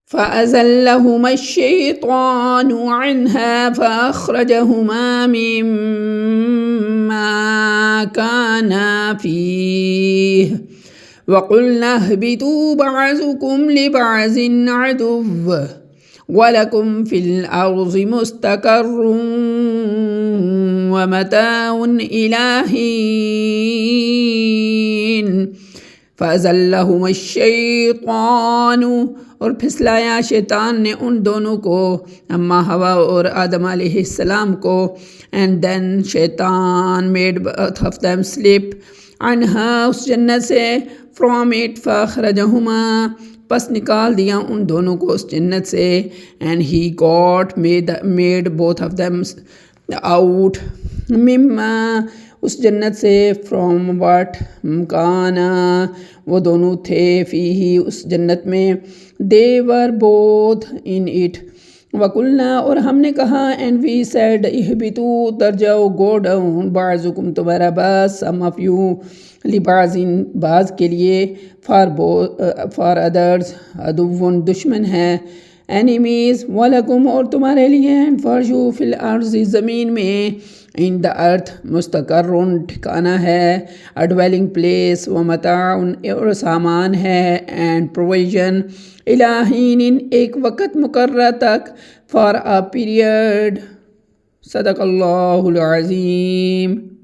فأزلهما الشيطان عنها فأخرجهما مما كانا فيه وقلنا اهبطوا بعضكم لبعض عدو وَلَكُمْ فِي الْأَرْضِ مُسْتَقَرٌّ وَمَتَاعٌ إِلَىٰ حِينٍ فَأَزَلَّهُمَا الشَّيْطَانُ اور پھسلایا شیطان نے ان دونوں کو، اما ہوا اور آدم علیہ السلام کو. and then شیطان made both of them slip عنہا اس جنت سے from it فَأَخْرَجَهُمَا پس نکال دیا ان دونوں کو اس جنت سے. and he made both of them out مما اس جنت سے from what کانا وہ دونوں تھے فیہ اس جنت میں. they were both in it. وَقُلْنَا اور ہم نے کہا and we said اہبطوا اتر جاؤ go down بعضکم تمہارا بعض some of you لبعض بعض کے لیے for others عدو دشمن ہے enemies وَلَكُمْ اور تمہارے لیے and for you فی الارض زمین میں in the earth مستقر ٹھکانہ ہے a dwelling place ومتاع اور سامان ہے and provision الی حین ایک وقت مقررہ تک for a period. صدق اللہ العظیم.